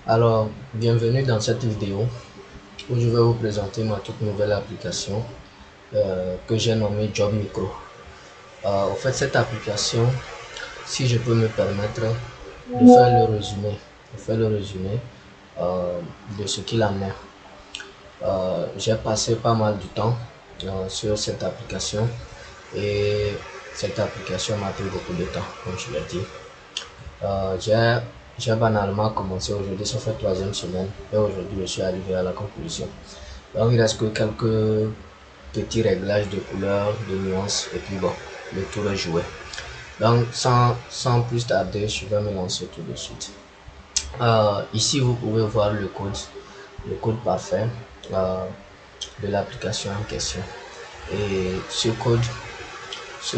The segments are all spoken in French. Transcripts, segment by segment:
Alors, bienvenue dans cette vidéo où je vais vous présenter ma toute nouvelle application que j'ai nommée Job Micro. En fait, cette application, si je peux me permettre de faire le résumé de ce qu'il en est. J'ai passé pas mal de temps sur cette application et cette application m'a pris beaucoup de temps, comme je l'ai dit. J'ai banalement commencé aujourd'hui, ça fait 3e semaine et aujourd'hui je suis arrivé à la conclusion. Donc il reste que quelques petits réglages de couleurs, de nuances et puis bon, le tour est joué. Donc sans plus tarder, je vais me lancer tout de suite. Ici vous pouvez voir le code parfait de l'application en question. Et ce code je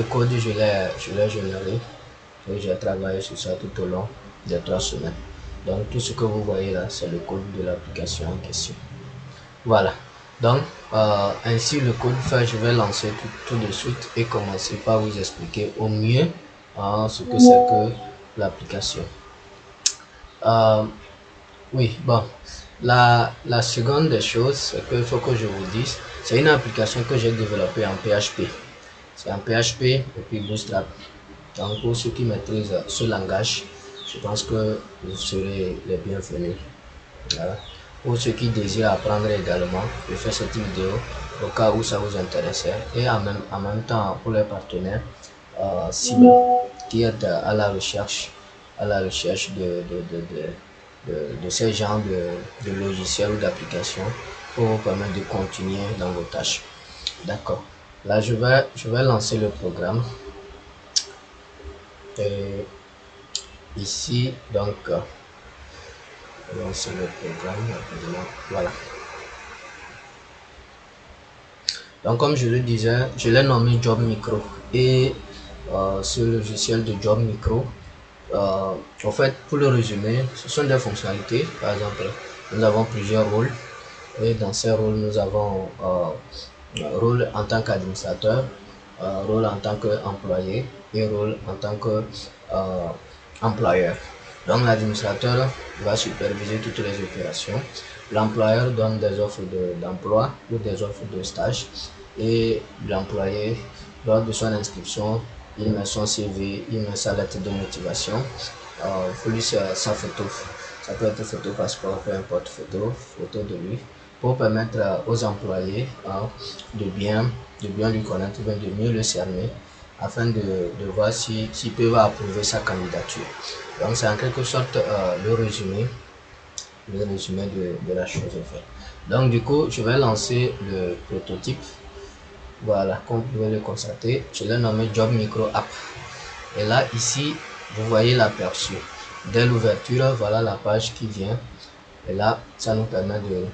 l'ai généré. Et j'ai travaillé sur ça tout au long des 3 semaines. Donc tout ce que vous voyez là, c'est le code de l'application en question. Voilà. Donc ainsi le code fait, je vais lancer tout de suite et commencer par vous expliquer au mieux ce que c'est que l'application. Oui, bon. La seconde des choses, c'est qu'il faut que je vous dise, c'est une application que j'ai développée en PHP. C'est en PHP et puis Bootstrap. Donc pour ceux qui maîtrisent ce langage, je pense que vous serez les bienvenus. Voilà. Pour ceux qui désirent apprendre également, je fais cette vidéo au cas où ça vous intéressait. Et en même temps pour les partenaires cibles qui est à la recherche de ces genres de logiciels ou d'applications pour vous permettre de continuer dans vos tâches. D'accord. Là, je vais lancer le programme. Et ici, donc, lancer le programme rapidement. Voilà. Donc, comme je le disais, je l'ai nommé Job Micro. Et ce logiciel de Job Micro, en fait, pour le résumer, ce sont des fonctionnalités. Par exemple, nous avons plusieurs rôles. Et dans ces rôles, nous avons rôle en tant qu'administrateur, rôle en tant qu'employé et rôle en tant qu'employeur. Donc l'administrateur va superviser toutes les opérations. L'employeur donne des offres d'emploi ou des offres de stage. Et l'employé, lors de son inscription, il met son CV, il met sa lettre de motivation, plus sa photo. Ça peut être photo passeport, peu importe, photo de lui, pour permettre aux employés de bien lui connaître, de mieux le cerner, afin de voir s'ils peuvent approuver sa candidature. Donc c'est en quelque sorte le résumé de la chose en fait. Donc du coup, je vais lancer le prototype. Voilà, comme vous pouvez le constater, je l'ai nommé Job Micro App. Et là, ici, vous voyez l'aperçu. Dès l'ouverture, voilà la page qui vient. Et là, ça nous permet de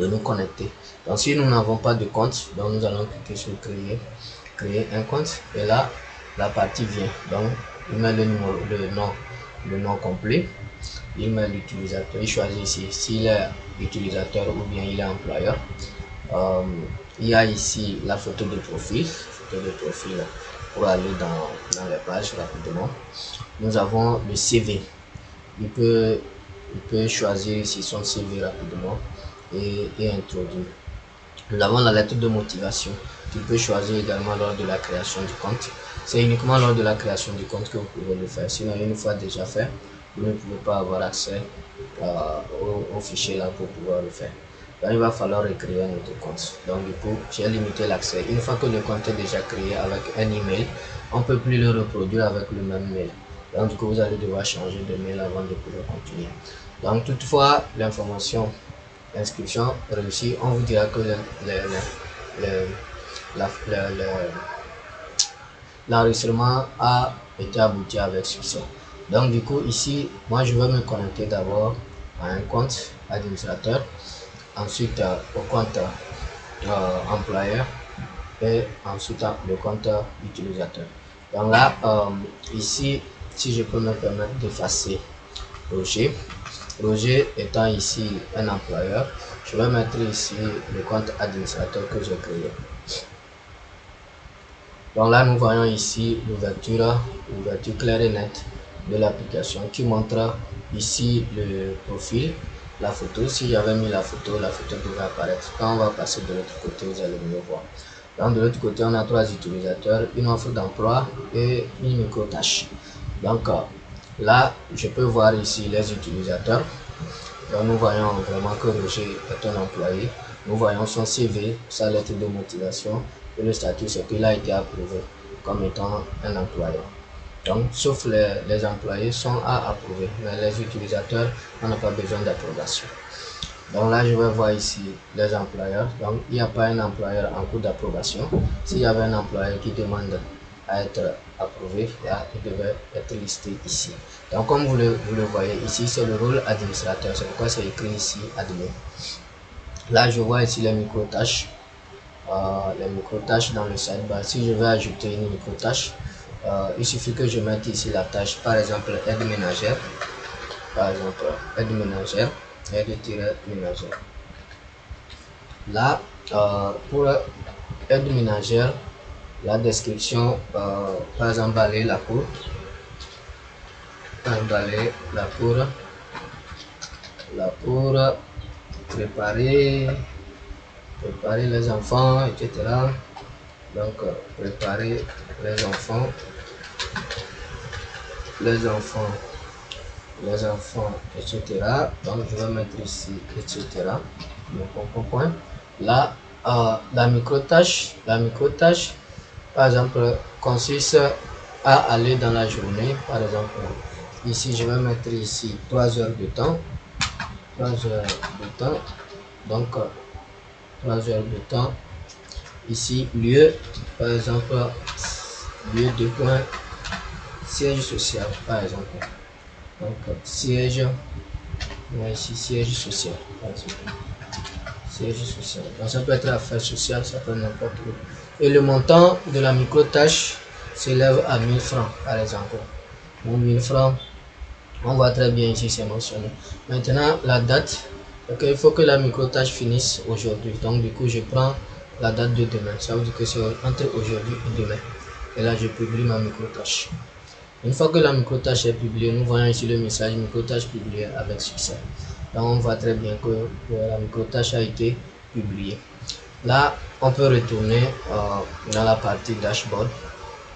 nous connecter. Donc si nous n'avons pas de compte, donc nous allons cliquer sur créer un compte. Et là, la partie vient. Donc, il met le nom complet. Il met l'utilisateur. Il choisit ici s'il est utilisateur ou bien il est employeur. Il y a ici la photo de profil pour aller dans les pages rapidement. Nous avons le CV. Il peut choisir ici son CV rapidement et introduire. Nous avons la lettre de motivation. Tu peux choisir également lors de la création du compte. C'est uniquement lors de la création du compte que vous pouvez le faire. Sinon, une fois déjà fait, vous ne pouvez pas avoir accès au fichier là pour pouvoir le faire. Donc, il va falloir recréer un autre compte. Donc du coup, j'ai limité l'accès. Une fois que le compte est déjà créé avec un email, on ne peut plus le reproduire avec le même mail. Donc du coup, vous allez devoir changer de mail avant de pouvoir continuer. Donc toutefois, l'information inscription réussie, on vous dira que l'enregistrement a été abouti avec succès. Donc du coup, ici, moi je vais me connecter d'abord à un compte administrateur, ensuite au compte employeur et ensuite le compte utilisateur. Donc là, ici, si je peux me permettre d'effacer Roger étant ici un employeur, je vais mettre ici le compte administrateur que j'ai créé. Donc là, nous voyons ici l'ouverture claire et nette de l'application qui montre ici le profil, la photo. Si j'avais mis la photo devrait apparaître. Quand on va passer de l'autre côté, vous allez mieux voir. Donc de l'autre côté, on a 3 utilisateurs, une offre d'emploi et une micro-tâche. Donc là, je peux voir ici les utilisateurs. Donc nous voyons vraiment que Roger est un employé. Nous voyons son CV, sa lettre de motivation et le statut, c'est qu'il a été approuvé comme étant un employeur. Donc, sauf les employés sont à approuver, mais les utilisateurs, on n'a pas besoin d'approbation. Donc là, je vais voir ici les employeurs. Donc, il n'y a pas un employeur en cours d'approbation. S'il y avait un employeur qui demande à être approuvé, là, il devait être listé ici. Donc, comme vous le voyez ici, c'est le rôle administrateur. C'est pourquoi c'est écrit ici admin. Là, je vois ici les micro-tâches. Les micro-tâches dans le sidebar. Si je veux ajouter une micro-tâche, il suffit que je mette ici la tâche, par exemple aide ménagère, aide-ménagère. Là, pour aide ménagère, la description, par exemple balayer la cour, préparer les enfants, etc. Donc préparer les enfants, etc. Donc je vais mettre ici, etc. Point. Là, la micro-tâche, par exemple, consiste à aller dans la journée. Par exemple, ici, je vais mettre ici 3 heures de temps. Donc, 3 heures de temps. Ici, lieu, par exemple, lieu de point, siège social, par exemple. Donc, siège, ici, siège social, par exemple. Siège social. Donc, ça peut être affaires sociales, ça peut être n'importe où. Et le montant de la micro-tâche s'élève à 1000 francs, par exemple. Bon, 1000 francs, on voit très bien ici, c'est mentionné. Maintenant, la date, il faut que la micro-tâche finisse aujourd'hui. Donc, du coup, je prends la date de demain. Ça veut dire que c'est entre aujourd'hui et demain. Et là, je publie ma micro-tâche. Une fois que la micro-tâche est publiée, nous voyons ici le message micro-tâche publiée avec succès. Donc, on voit très bien que la micro-tâche a été publiée. Là, on peut retourner dans la partie dashboard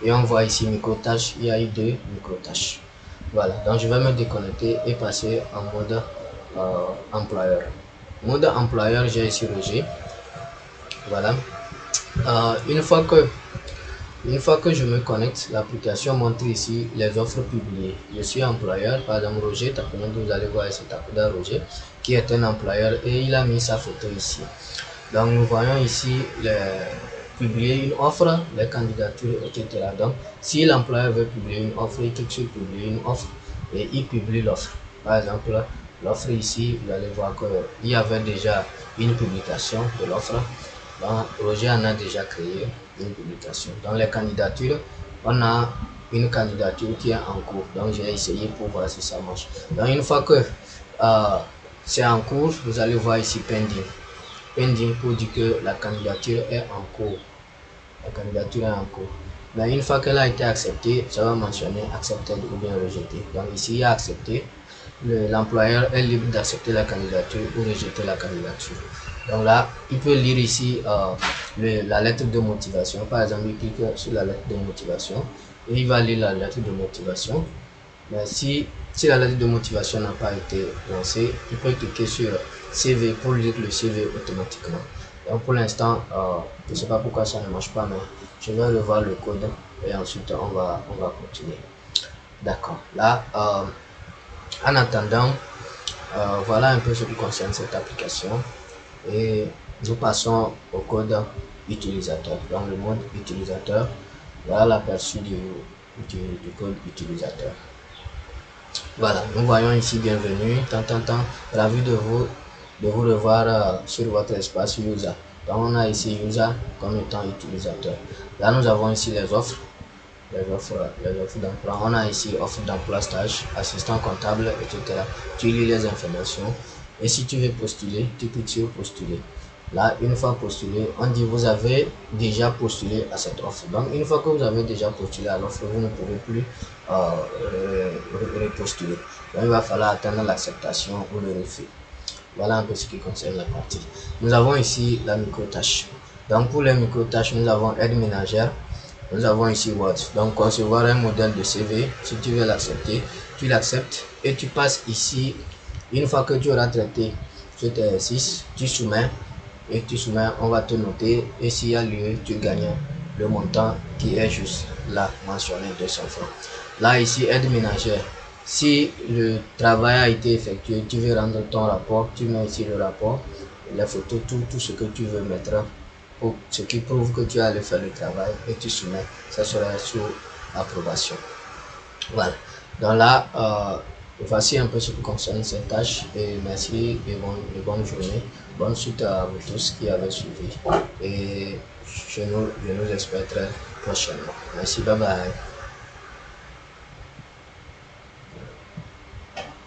et on voit ici micro-tâche. Il y a eu 2 micro-tâches. Voilà, donc je vais me déconnecter et passer en mode employeur. Mode employeur, j'ai ici Roger. Voilà. Une fois que je me connecte, l'application montre ici les offres publiées. Je suis employeur, par exemple Roger Takouna, vous allez voir ici Takouna Roger, qui est un employeur et il a mis sa photo ici. Donc nous voyons ici publier une offre, les candidatures, etc. Donc si l'employeur veut publier une offre, il clique sur publier une offre et il publie l'offre. Par exemple, l'offre ici, vous allez voir qu'il y avait déjà une publication de l'offre. Donc, Roger en a déjà créé une publication. Dans les candidatures, on a une candidature qui est en cours. Donc, j'ai essayé pour voir si ça marche. Donc, une fois que c'est en cours, vous allez voir ici pending. Pending pour dire que la candidature est en cours. La candidature est en cours. Mais une fois qu'elle a été acceptée, ça va mentionner accepté ou bien rejeté. Donc, ici, il y a accepté. L'employeur est libre d'accepter la candidature ou rejeter la candidature. Donc là, il peut lire ici la lettre de motivation. Par exemple, il clique sur la lettre de motivation et il va lire la lettre de motivation. Mais si la lettre de motivation n'a pas été lancée, il peut cliquer sur CV pour lire le CV automatiquement. Donc pour l'instant, je ne sais pas pourquoi ça ne marche pas, mais je vais revoir le code et ensuite on va continuer. D'accord. Là, en attendant, voilà un peu ce qui concerne cette application. Et nous passons au code utilisateur. Dans le mode utilisateur, voilà l'aperçu du code utilisateur. Voilà, nous voyons ici bienvenue, ravi de vous revoir sur votre espace user. Donc on a ici user comme étant utilisateur. Là nous avons ici les offres d'emploi. On a ici offre d'emploi stage, assistant comptable, etc. Tu lis les informations et si tu veux postuler, tu cliques sur postuler. Là, une fois postulé, on dit vous avez déjà postulé à cette offre. Donc, une fois que vous avez déjà postulé à l'offre, vous ne pouvez plus repostuler. Donc, il va falloir attendre l'acceptation ou le refus. Voilà un peu ce qui concerne la partie. Nous avons ici la micro-tâche. Donc, pour les micro-tâches, nous avons aide ménagère. Nous avons ici Word. Donc, concevoir un modèle de CV. Si tu veux l'accepter, tu l'acceptes et tu passes ici. Une fois que tu auras traité cet exercice, tu soumets et tu soumets, on va te noter et s'il y a lieu, tu gagnes le montant qui est juste là mentionné 200 francs. Là, ici, aide ménagère. Si le travail a été effectué, tu veux rendre ton rapport, tu mets ici le rapport, les photos, tout ce que tu veux mettre, pour ce qui prouve que tu as fait le travail et tu soumets, ça sera sous approbation. Voilà. Donc là, voici un peu ce qui concerne cette tâche et merci et bonne journée. Bonne suite à vous tous qui avez suivi et je nous espère très prochainement. Merci, bye bye.